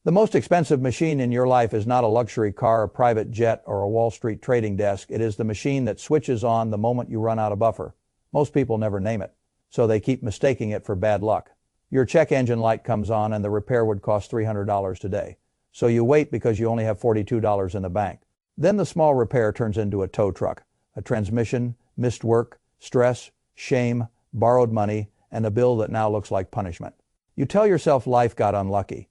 The most expensive machine in your life is not a luxury car, a private jet, or a Wall Street trading desk. It is the machine that switches on the moment you run out of buffer. Most people never name it, so they keep mistaking it for bad luck. Your check engine light comes on and the repair would cost $300 today. So you wait because you only have $42 in the bank. Then the small repair turns into a tow truck, a transmission, missed work, stress, shame, borrowed money, and a bill that now looks like punishment. You tell yourself life got unlucky.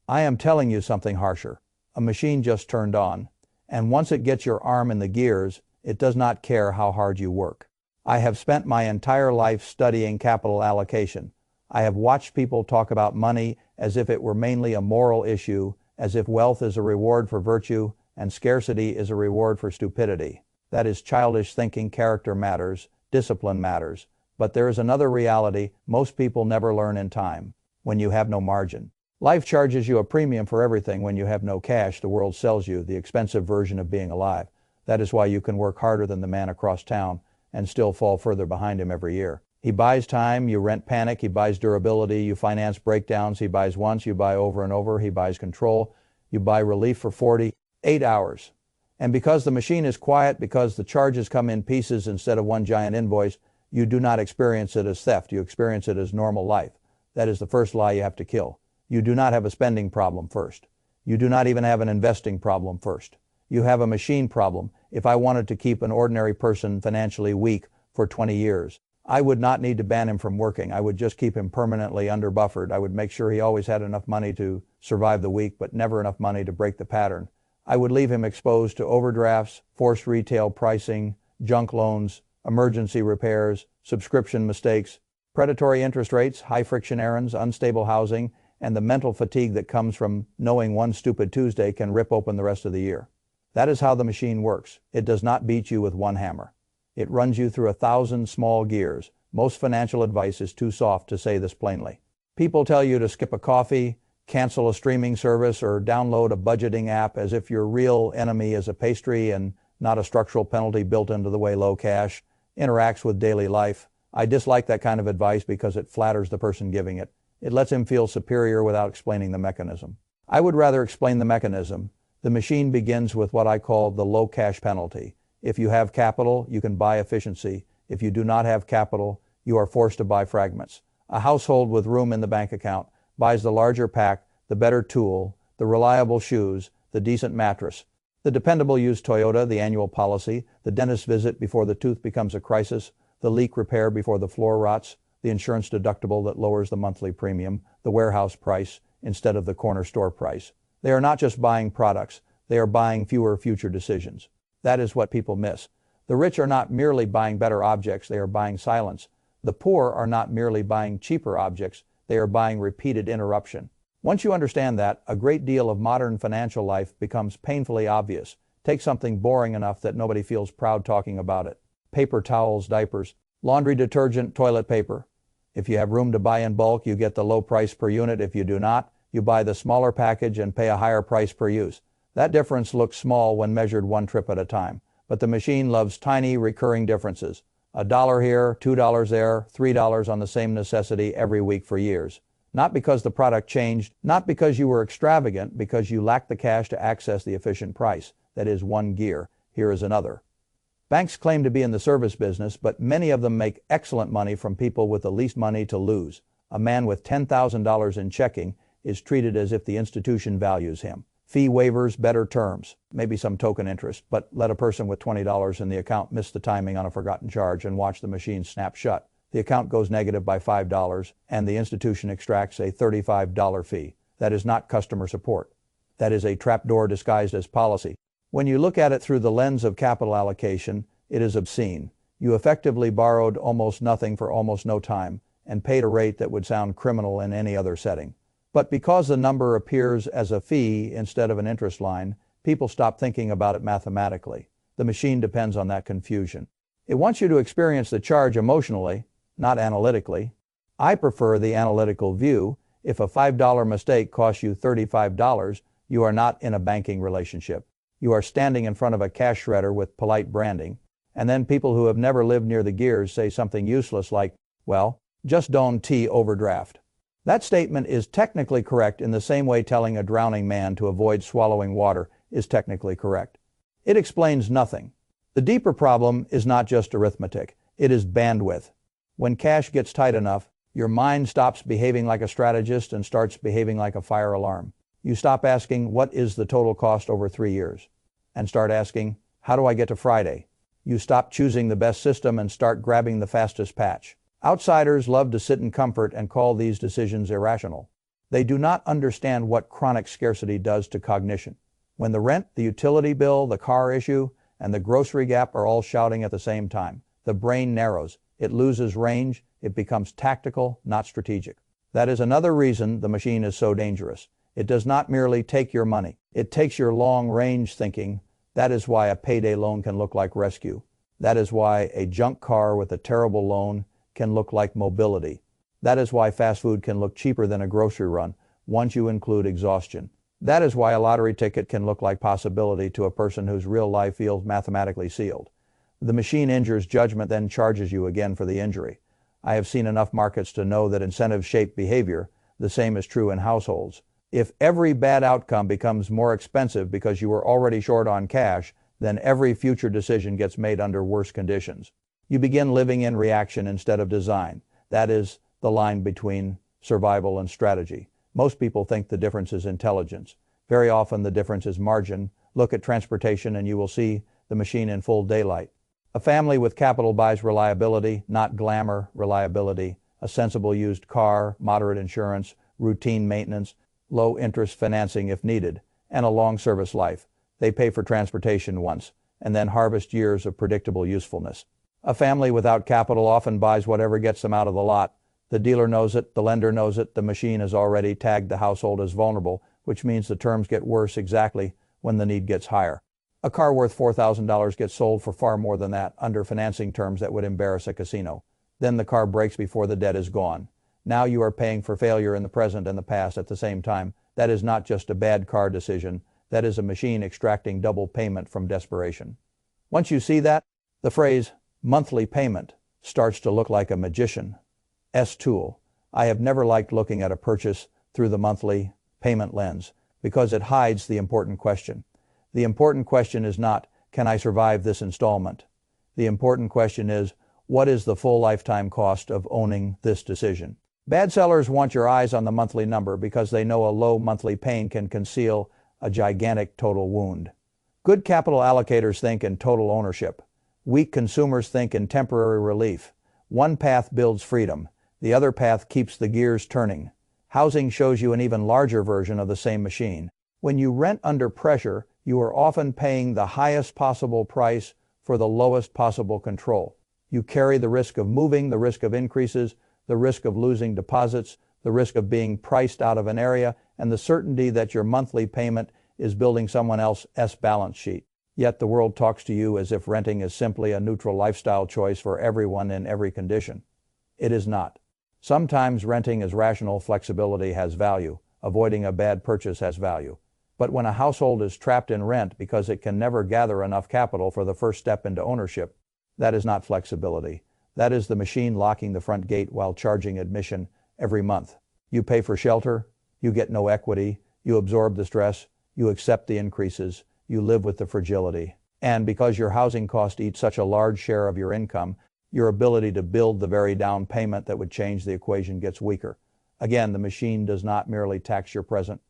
I am telling you something harsher. A machine just turned on, and once it gets your arm in the gears, it does not care how hard you work. I have spent my entire life studying capital allocation. I have watched people talk about money as if it were mainly a moral issue, as if wealth is a reward for virtue and scarcity is a reward for stupidity. That is childish thinking. Character matters, discipline matters, but there is another reality most people never learn in time: when you have no margin. Life charges you a premium for everything. When you have no cash, the world sells you the expensive version of being alive. That is why you can work harder than the man across town and still fall further behind him every year. He buys time, you rent panic. He buys durability, you finance breakdowns. He buys once, you buy over and over. He buys control, you buy relief for 48 hours. And because the machine is quiet, because the charges come in pieces instead of one giant invoice, you do not experience it as theft. You experience it as normal life. That is the first lie you have to kill. You do not have a spending problem first. You do not even have an investing problem first. You have a machine problem. If I wanted to keep an ordinary person financially weak for 20 years, I would not need to ban him from working. I would just keep him permanently under-buffered. I would make sure he always had enough money to survive the week, but never enough money to break the pattern. I would leave him exposed to overdrafts, forced retail pricing, junk loans, emergency repairs, subscription mistakes, predatory interest rates, high-friction errands, unstable housing, and the mental fatigue that comes from knowing one stupid Tuesday can rip open the rest of the year. That is how the machine works. It does not beat you with one hammer. It runs you through 1,000 small gears. Most financial advice is too soft to say this plainly. People tell you to skip a coffee, cancel a streaming service, or download a budgeting app as if your real enemy is a pastry and not a structural penalty built into the way low cash interacts with daily life. I dislike that kind of advice because it flatters the person giving it. It lets him feel superior without explaining the mechanism. I would rather explain the mechanism. The machine begins with what I call the low cash penalty. If you have capital, you can buy efficiency. If you do not have capital, you are forced to buy fragments. A household with room in the bank account buys the larger pack, the better tool, the reliable shoes, the decent mattress, the dependable used Toyota, the annual policy, the dentist visit before the tooth becomes a crisis, the leak repair before the floor rots, the insurance deductible that lowers the monthly premium, the warehouse price instead of the corner store price. They are not just buying products, they are buying fewer future decisions. That is what people miss. The rich are not merely buying better objects, they are buying silence. The poor are not merely buying cheaper objects, they are buying repeated interruption. Once you understand that, a great deal of modern financial life becomes painfully obvious. Take something boring enough that nobody feels proud talking about it. Paper towels, diapers, laundry detergent, toilet paper. If you have room to buy in bulk, you get the low price per unit. If you do not, you buy the smaller package and pay a higher price per use. That difference looks small when measured one trip at a time, but the machine loves tiny recurring differences. $1 here, $2 there, $3 on the same necessity every week for years. Not because the product changed, not because you were extravagant, because you lacked the cash to access the efficient price. That is one gear. Here is another. Banks claim to be in the service business, but many of them make excellent money from people with the least money to lose. A man with $10,000 in checking is treated as if the institution values him. Fee waivers, better terms, maybe some token interest, but let a person with $20 in the account miss the timing on a forgotten charge and watch the machine snap shut. The account goes negative by $5 and the institution extracts a $35 fee. That is not customer support. That is a trapdoor disguised as policy. When you look at it through the lens of capital allocation, it is obscene. You effectively borrowed almost nothing for almost no time and paid a rate that would sound criminal in any other setting. But because the number appears as a fee instead of an interest line, people stop thinking about it mathematically. The machine depends on that confusion. It wants you to experience the charge emotionally, not analytically. I prefer the analytical view. If a $5 mistake costs you $35, you are not in a banking relationship. You are standing in front of a cash shredder with polite branding, and then people who have never lived near the gears say something useless like, well, just don't overdraft. That statement is technically correct in the same way telling a drowning man to avoid swallowing water is technically correct. It explains nothing. The deeper problem is not just arithmetic, it is bandwidth. When cash gets tight enough, your mind stops behaving like a strategist and starts behaving like a fire alarm. You stop asking, what is the total cost over 3 years? And start asking, how do I get to Friday? You stop choosing the best system and start grabbing the fastest patch. Outsiders love to sit in comfort and call these decisions irrational. They do not understand what chronic scarcity does to cognition. When the rent, the utility bill, the car issue, and the grocery gap are all shouting at the same time, the brain narrows, it loses range, it becomes tactical, not strategic. That is another reason the machine is so dangerous. It does not merely take your money, it takes your long-range thinking. That is why a payday loan can look like rescue. That is why a junk car with a terrible loan can look like mobility. That is why fast food can look cheaper than a grocery run, once you include exhaustion. That is why a lottery ticket can look like possibility to a person whose real life feels mathematically sealed. The machine injures judgment, then charges you again for the injury. I have seen enough markets to know that incentives shape behavior. The same is true in households. If every bad outcome becomes more expensive because you were already short on cash, then every future decision gets made under worse conditions. You begin living in reaction instead of design. That is the line between survival and strategy. Most people think the difference is intelligence. Very often the difference is margin. Look at transportation and you will see the machine in full daylight. A family with capital buys reliability, not glamour, reliability, a sensible used car, moderate insurance, routine maintenance, low interest financing if needed, and a long service life. They pay for transportation once, and then harvest years of predictable usefulness. A family without capital often buys whatever gets them out of the lot. The dealer knows it, the lender knows it, the machine has already tagged the household as vulnerable, which means the terms get worse exactly when the need gets higher. A car worth $4,000 gets sold for far more than that under financing terms that would embarrass a casino. Then the car breaks before the debt is gone. Now you are paying for failure in the present and the past at the same time. That is not just a bad car decision. That is a machine extracting double payment from desperation. Once you see that, the phrase monthly payment starts to look like a magician's tool. I have never liked looking at a purchase through the monthly payment lens because it hides the important question. The important question is not, can I survive this installment? The important question is, what is the full lifetime cost of owning this decision? Bad sellers want your eyes on the monthly number because they know a low monthly pain can conceal a gigantic total wound. Good capital allocators think in total ownership. Weak consumers think in temporary relief. One path builds freedom. The other path keeps the gears turning. Housing shows you an even larger version of the same machine. When you rent under pressure, you are often paying the highest possible price for the lowest possible control. You carry the risk of moving, the risk of increases, the risk of losing deposits, the risk of being priced out of an area, and the certainty that your monthly payment is building someone else's balance sheet. Yet the world talks to you as if renting is simply a neutral lifestyle choice for everyone in every condition. It is not. Sometimes renting is rational, flexibility has value, avoiding a bad purchase has value. But when a household is trapped in rent because it can never gather enough capital for the first step into ownership, that is not flexibility. That is the machine locking the front gate while charging admission every month. You pay for shelter, you get no equity, you absorb the stress, you accept the increases, you live with the fragility. And because your housing cost eats such a large share of your income, your ability to build the very down payment that would change the equation gets weaker. Again, the machine does not merely tax your present.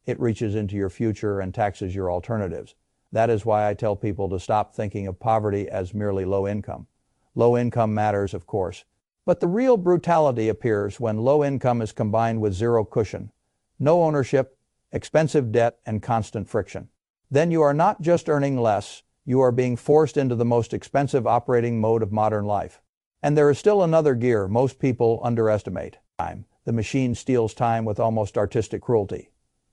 It reaches into your future and taxes your alternatives. That is why I tell people to stop thinking of poverty as merely low income. Low income matters, of course, but the real brutality appears when low income is combined with zero cushion, no ownership, expensive debt, and constant friction. Then you are not just earning less, you are being forced into the most expensive operating mode of modern life. And there is still another gear most people underestimate: time. The machine steals time with almost artistic cruelty.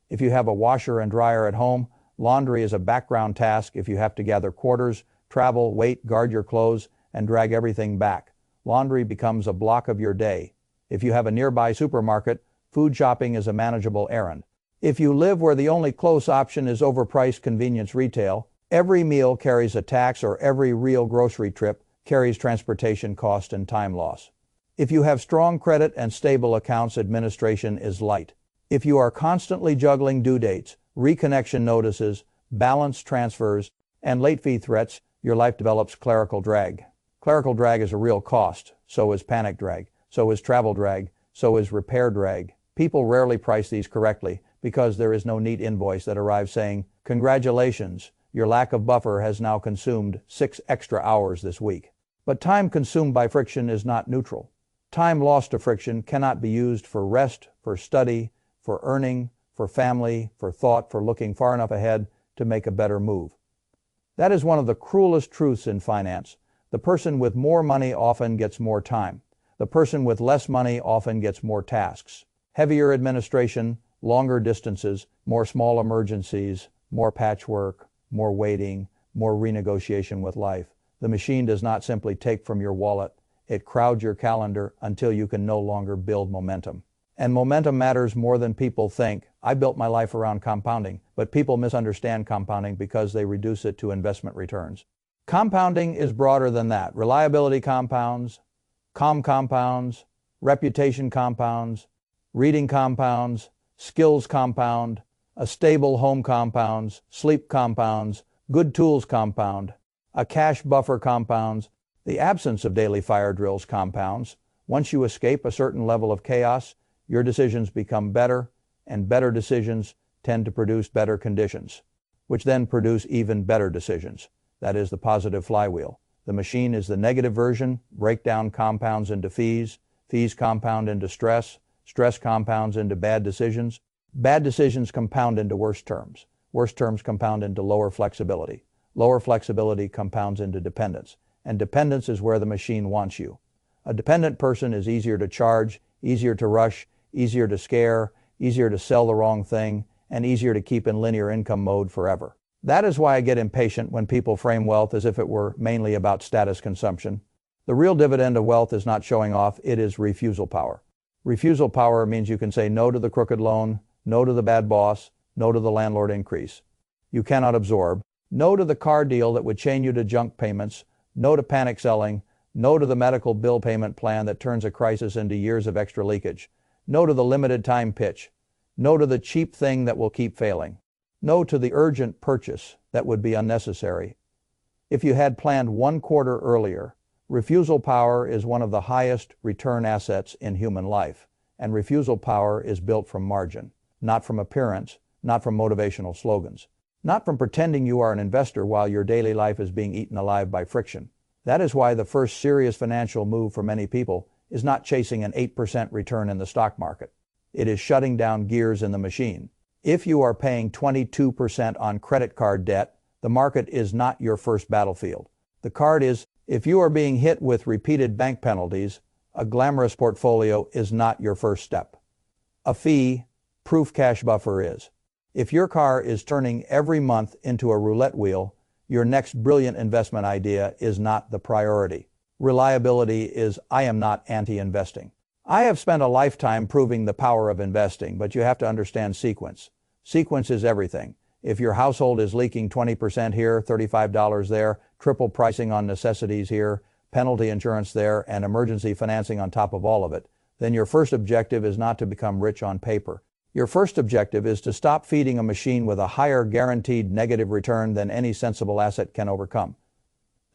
If you have a washer and dryer at home, laundry is a background task. If you have to gather quarters, travel, wait, guard your clothes, and drag everything back, laundry becomes a block of your day. If you have a nearby supermarket, food shopping is a manageable errand. If you live where the only close option is overpriced convenience retail, every meal carries a tax, or every real grocery trip carries transportation cost and time loss. If you have strong credit and stable accounts, administration is light. If you are constantly juggling due dates, reconnection notices, balance transfers, and late fee threats, your life develops clerical drag. Clerical drag is a real cost. So is panic drag. So is travel drag. So is repair drag. People rarely price these correctly because there is no neat invoice that arrives saying, "Congratulations, your lack of buffer has now consumed 6 extra hours this week." But time consumed by friction is not neutral. Time lost to friction cannot be used for rest, for study, for earning, for family, for thought, for looking far enough ahead to make a better move. That is one of the cruelest truths in finance. The person with more money often gets more time. The person with less money often gets more tasks. Heavier administration, longer distances, more small emergencies, more patchwork, more waiting, more renegotiation with life. The machine does not simply take from your wallet. It crowds your calendar until you can no longer build momentum. And momentum matters more than people think. I built my life around compounding, but people misunderstand compounding because they reduce it to investment returns. Compounding is broader than that. Reliability compounds, compounds, reputation compounds, reading compounds, skills compound, a stable home compounds, sleep compounds, good tools compound, a cash buffer compounds, the absence of daily fire drills compounds. Once you escape a certain level of chaos, your decisions become better, and better decisions tend to produce better conditions, which then produce even better decisions. That is the positive flywheel. The machine is the negative version. Breakdown compounds into fees. Fees compound into stress. Stress compounds into bad decisions. Bad decisions compound into worse terms. Worse terms compound into lower flexibility. Lower flexibility compounds into dependence. And dependence is where the machine wants you. A dependent person is easier to charge, easier to rush, easier to scare, easier to sell the wrong thing, and easier to keep in linear income mode forever. That is why I get impatient when people frame wealth as if it were mainly about status consumption. The real dividend of wealth is not showing off, it is refusal power. Refusal power means you can say no to the crooked loan, no to the bad boss, no to the landlord increase. You cannot absorb. No to the car deal that would chain you to junk payments, no to panic selling, no to the medical bill payment plan that turns a crisis into years of extra leakage, no to the limited time pitch, no to the cheap thing that will keep failing, no to the urgent purchase that would be unnecessary. If you had planned 1 quarter earlier, refusal power is one of the highest return assets in human life, and refusal power is built from margin, not from appearance, not from motivational slogans. Not from pretending you are an investor while your daily life is being eaten alive by friction. That is why the first serious financial move for many people is not chasing an 8% return in the stock market. It is shutting down gears in the machine. If you are paying 22% on credit card debt, the market is not your first battlefield. The card is. If you are being hit with repeated bank penalties, a glamorous portfolio is not your first step. A fee-proof cash buffer is. If your car is turning every month into a roulette wheel, your next brilliant investment idea is not the priority. Reliability is. I am not anti-investing. I have spent a lifetime proving the power of investing, but you have to understand sequence. Sequence is everything. If your household is leaking 20% here, $35 there, triple pricing on necessities here, penalty insurance there, and emergency financing on top of all of it, then your first objective is not to become rich on paper. Your first objective is to stop feeding a machine with a higher guaranteed negative return than any sensible asset can overcome.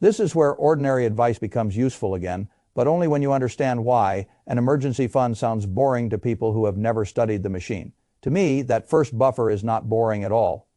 This is where ordinary advice becomes useful again, but only when you understand why an emergency fund sounds boring to people who have never studied the machine. To me, that first buffer is not boring at all.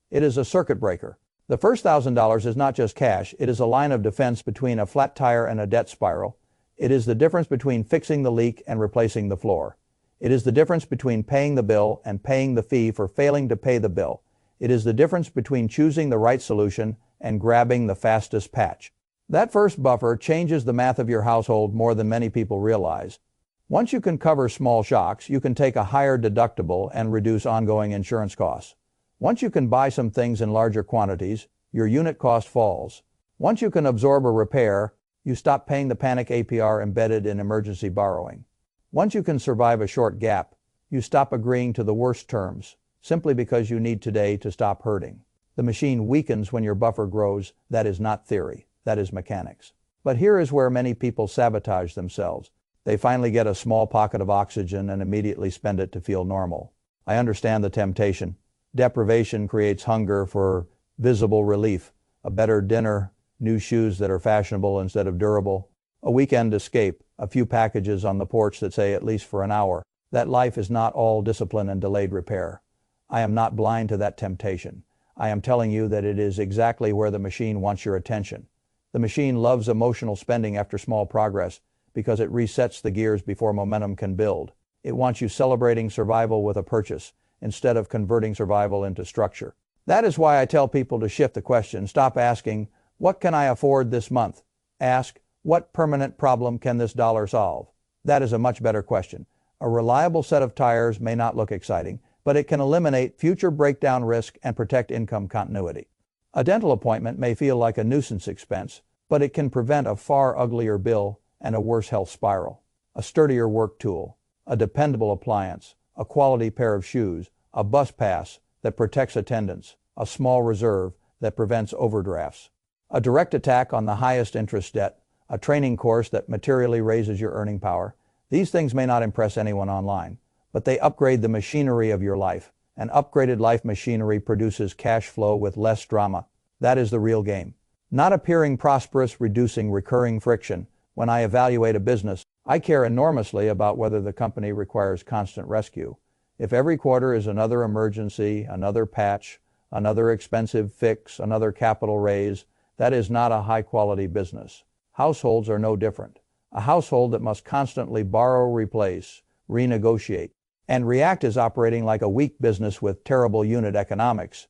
It is a circuit breaker. The first $1,000 is not just cash, it is a line of defense between a flat tire and a debt spiral. It is the difference between fixing the leak and replacing the floor. It is the difference between paying the bill and paying the fee for failing to pay the bill. It is the difference between choosing the right solution and grabbing the fastest patch. That first buffer changes the math of your household more than many people realize. Once you can cover small shocks, you can take a higher deductible and reduce ongoing insurance costs. Once you can buy some things in larger quantities, your unit cost falls. Once you can absorb a repair, you stop paying the panic APR embedded in emergency borrowing. Once you can survive a short gap, you stop agreeing to the worst terms, simply because you need today to stop hurting. The machine weakens when your buffer grows. That is not theory. That is mechanics. But here is where many people sabotage themselves. They finally get a small pocket of oxygen and immediately spend it to feel normal. I understand the temptation. Deprivation creates hunger for visible relief, a better dinner, new shoes that are fashionable instead of durable, a weekend escape, a few packages on the porch that say at least for an hour. That life is not all discipline and delayed repair. I am not blind to that temptation. I am telling you that it is exactly where the machine wants your attention. The machine loves emotional spending after small progress because it resets the gears before momentum can build. It wants you celebrating survival with a purchase instead of converting survival into structure. That is why I tell people to shift the question. Stop asking, what can I afford this month? Ask, what permanent problem can this dollar solve? That is a much better question. A reliable set of tires may not look exciting, but it can eliminate future breakdown risk and protect income continuity. A dental appointment may feel like a nuisance expense, but it can prevent a far uglier bill and a worse health spiral. A sturdier work tool, a dependable appliance, a quality pair of shoes, a bus pass that protects attendance, a small reserve that prevents overdrafts, a direct attack on the highest interest debt, a training course that materially raises your earning power. These things may not impress anyone online, but they upgrade the machinery of your life. An upgraded life machinery produces cash flow with less drama. That is the real game. Not appearing prosperous, reducing recurring friction. When I evaluate a business, I care enormously about whether the company requires constant rescue. If every quarter is another emergency, another patch, another expensive fix, another capital raise, that is not a high-quality business. Households are no different. A household that must constantly borrow, replace, renegotiate, and react is operating like a weak business with terrible unit economics.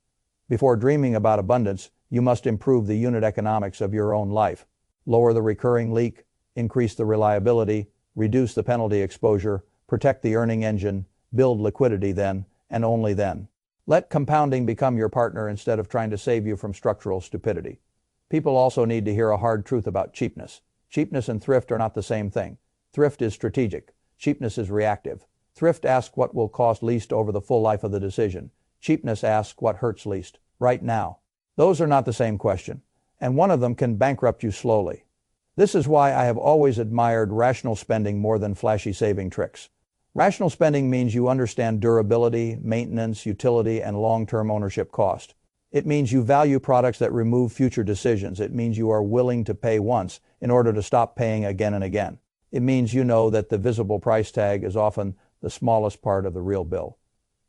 Before dreaming about abundance, you must improve the unit economics of your own life. Lower the recurring leak, increase the reliability, reduce the penalty exposure, protect the earning engine, build liquidity then, and only then. Let compounding become your partner instead of trying to save you from structural stupidity. People also need to hear a hard truth about cheapness. Cheapness and thrift are not the same thing. Thrift is strategic. Cheapness is reactive. Thrift asks what will cost least over the full life of the decision. Cheapness asks what hurts least, right now. Those are not the same question, and one of them can bankrupt you slowly. This is why I have always admired rational spending more than flashy saving tricks. Rational spending means you understand durability, maintenance, utility, and long-term ownership cost. It means you value products that remove future decisions. It means you are willing to pay once in order to stop paying again and again. It means you know that the visible price tag is often the smallest part of the real bill.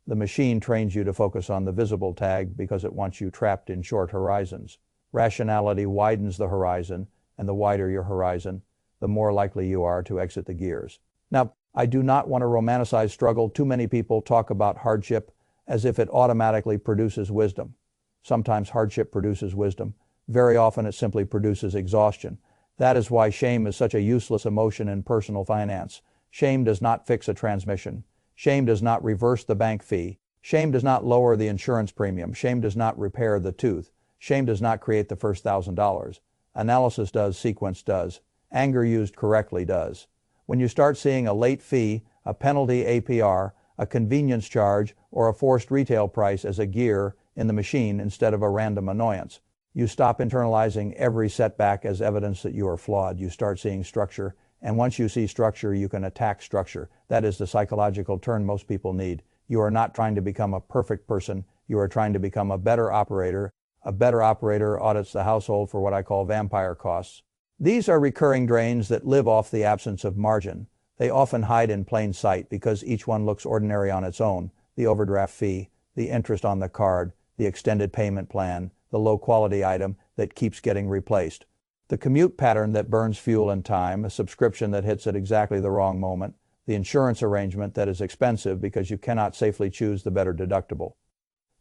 The machine trains you to focus on the visible tag because it wants you trapped in short horizons. Rationality widens the horizon, and the wider your horizon, the more likely you are to exit the gears. Now, I do not want to romanticize struggle. Too many people talk about hardship as if it automatically produces wisdom. Sometimes hardship produces wisdom. Very often it simply produces exhaustion. That is why shame is such a useless emotion in personal finance. Shame does not fix a transmission. Shame does not reverse the bank fee. Shame does not lower the insurance premium. Shame does not repair the tooth. Shame does not create the first $1,000. Analysis does, sequence does. Anger used correctly does. When you start seeing a late fee, a penalty APR, a convenience charge, or a forced retail price as a gear in the machine instead of a random annoyance, you stop internalizing every setback as evidence that you are flawed. You start seeing structure, and once you see structure, you can attack structure. That is the psychological turn most people need. You are not trying to become a perfect person. You are trying to become a better operator. A better operator audits the household for what I call vampire costs. These are recurring drains that live off the absence of margin. They often hide in plain sight because each one looks ordinary on its own. The overdraft fee, the interest on the card, the extended payment plan, the low-quality item that keeps getting replaced, the commute pattern that burns fuel and time, a subscription that hits at exactly the wrong moment, the insurance arrangement that is expensive because you cannot safely choose the better deductible,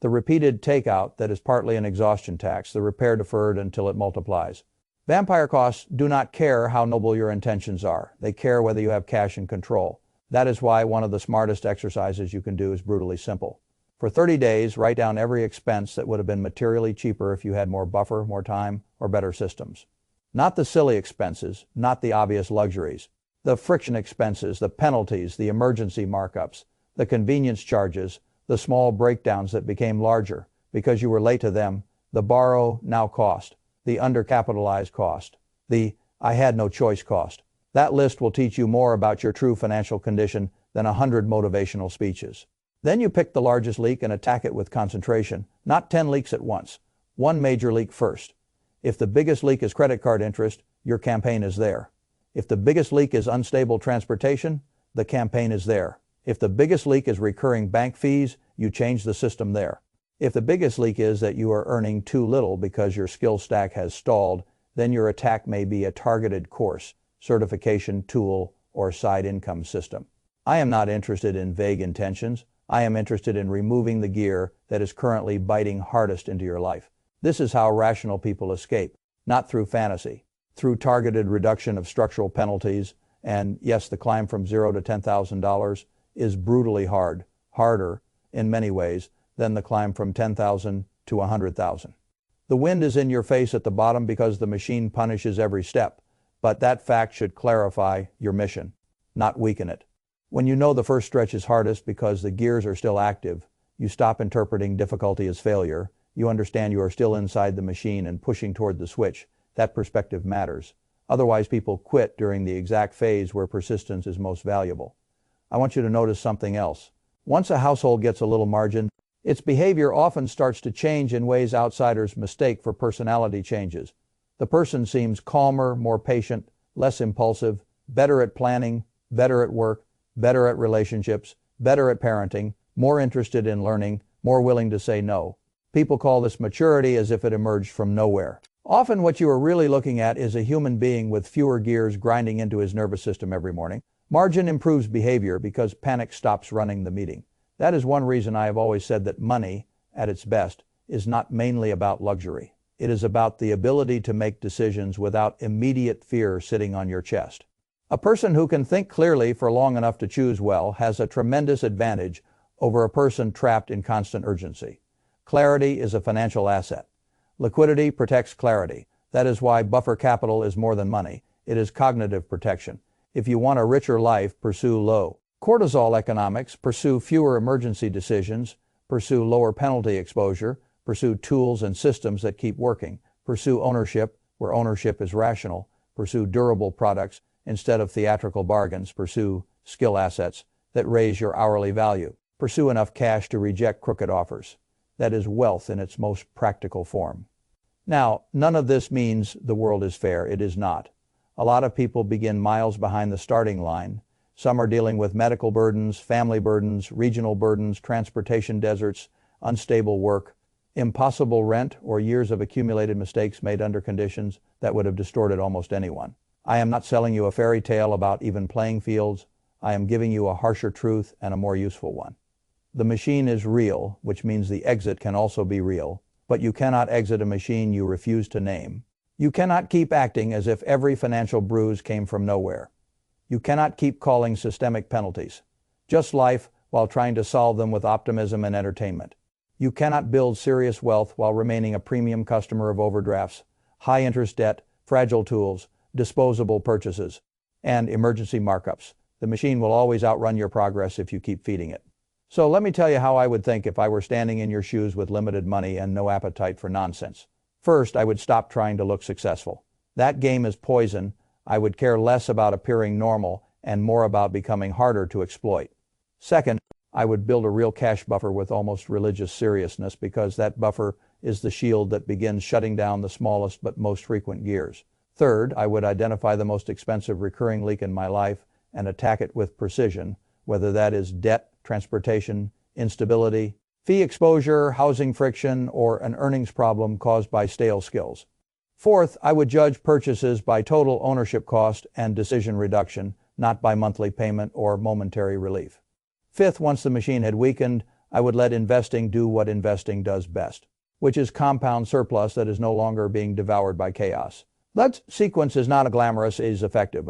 the repeated takeout that is partly an exhaustion tax, the repair deferred until it multiplies. Vampire costs do not care how noble your intentions are. They care whether you have cash and control. That is why one of the smartest exercises you can do is brutally simple. For 30 days, write down every expense that would have been materially cheaper if you had more buffer, more time, or better systems. Not the silly expenses, not the obvious luxuries. The friction expenses, the penalties, the emergency markups, the convenience charges, the small breakdowns that became larger because you were late to them, the borrow now cost, the undercapitalized cost, the I had no choice cost. That list will teach you more about your true financial condition than 100 motivational speeches. Then you pick the largest leak and attack it with concentration, not 10 leaks at once. One major leak first. If the biggest leak is credit card interest, your campaign is there. If the biggest leak is unstable transportation, the campaign is there. If the biggest leak is recurring bank fees, you change the system there. If the biggest leak is that you are earning too little because your skill stack has stalled, then your attack may be a targeted course, certification, tool, or side income system. I am not interested in vague intentions. I am interested in removing the gear that is currently biting hardest into your life. This is how rational people escape, not through fantasy, through targeted reduction of structural penalties. And yes, the climb from $0 to $10,000 is brutally hard, harder in many ways than the climb from $10,000 to $100,000. The wind is in your face at the bottom because the machine punishes every step, but that fact should clarify your mission, not weaken it. When you know the first stretch is hardest because the gears are still active, you stop interpreting difficulty as failure. You understand you are still inside the machine and pushing toward the switch. That perspective matters. Otherwise, people quit during the exact phase where persistence is most valuable. I want you to notice something else. Once a household gets a little margin, its behavior often starts to change in ways outsiders mistake for personality changes. The person seems calmer, more patient, less impulsive, better at planning, better at work, better at relationships, better at parenting, more interested in learning, more willing to say no. People call this maturity as if it emerged from nowhere. Often what you are really looking at is a human being with fewer gears grinding into his nervous system every morning. Margin improves behavior because panic stops running the meeting. That is one reason I have always said that money, at its best, is not mainly about luxury. It is about the ability to make decisions without immediate fear sitting on your chest. A person who can think clearly for long enough to choose well has a tremendous advantage over a person trapped in constant urgency. Clarity is a financial asset. Liquidity protects clarity. That is why buffer capital is more than money. It is cognitive protection. If you want a richer life, pursue low cortisol economics, pursue fewer emergency decisions, pursue lower penalty exposure, pursue tools and systems that keep working, pursue ownership where ownership is rational, pursue durable products instead of theatrical bargains, pursue skill assets that raise your hourly value, pursue enough cash to reject crooked offers. That is wealth in its most practical form. Now, none of this means the world is fair. It is not. A lot of people begin miles behind the starting line. Some are dealing with medical burdens, family burdens, regional burdens, transportation deserts, unstable work, impossible rent, or years of accumulated mistakes made under conditions that would have distorted almost anyone. I am not selling you a fairy tale about even playing fields. I am giving you a harsher truth and a more useful one. The machine is real, which means the exit can also be real, but you cannot exit a machine you refuse to name. You cannot keep acting as if every financial bruise came from nowhere. You cannot keep calling systemic penalties just life while trying to solve them with optimism and entertainment. You cannot build serious wealth while remaining a premium customer of overdrafts, high-interest debt, fragile tools, disposable purchases, and emergency markups. The machine will always outrun your progress if you keep feeding it. So let me tell you how I would think if I were standing in your shoes with limited money and no appetite for nonsense. First, I would stop trying to look successful. That game is poison. I would care less about appearing normal and more about becoming harder to exploit. Second, I would build a real cash buffer with almost religious seriousness because that buffer is the shield that begins shutting down the smallest but most frequent gears. Third, I would identify the most expensive recurring leak in my life and attack it with precision, whether that is debt, transportation, instability, fee exposure, housing friction, or an earnings problem caused by stale skills. Fourth, I would judge purchases by total ownership cost and decision reduction, not by monthly payment or momentary relief. Fifth, once the machine had weakened, I would let investing do what investing does best, which is compound surplus that is no longer being devoured by chaos. That sequence is not glamorous, it is effective.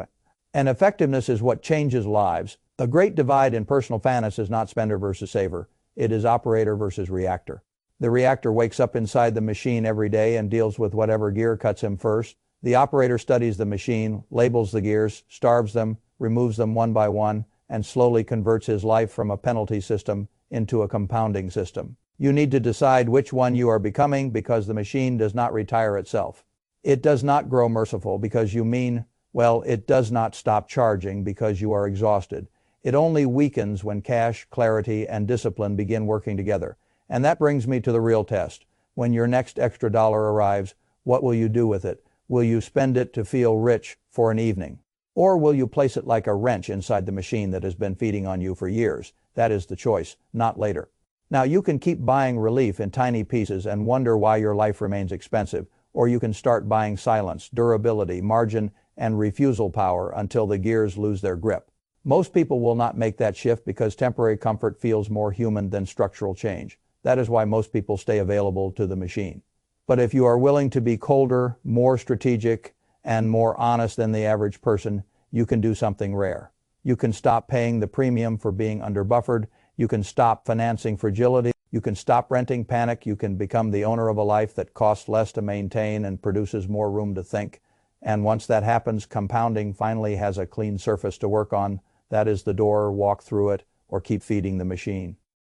And effectiveness is what changes lives. The great divide in personal finance is not spender versus saver. It is operator versus reactor. The reactor wakes up inside the machine every day and deals with whatever gear cuts him first. The operator studies the machine, labels the gears, starves them, removes them one by one, and slowly converts his life from a penalty system into a compounding system. You need to decide which one you are becoming because the machine does not retire itself. It does not grow merciful because you mean Well, it does not stop charging because you are exhausted. It only weakens when cash, clarity, and discipline begin working together. And that brings me to the real test. When your next extra dollar arrives, what will you do with it? Will you spend it to feel rich for an evening? Or will you place it like a wrench inside the machine that has been feeding on you for years? That is the choice, not later. Now, you can keep buying relief in tiny pieces and wonder why your life remains expensive, or you can start buying silence, durability, margin, and refusal power until the gears lose their grip. Most people will not make that shift because temporary comfort feels more human than structural change. That is why most people stay available to the machine. But if you are willing to be colder, more strategic, and more honest than the average person, you can do something rare. You can stop paying the premium for being underbuffered. You can stop financing fragility. You can stop renting panic. You can become the owner of a life that costs less to maintain and produces more room to think. And once that happens, compounding finally has a clean surface to work on. That is the door. Walk through it or keep feeding the machine.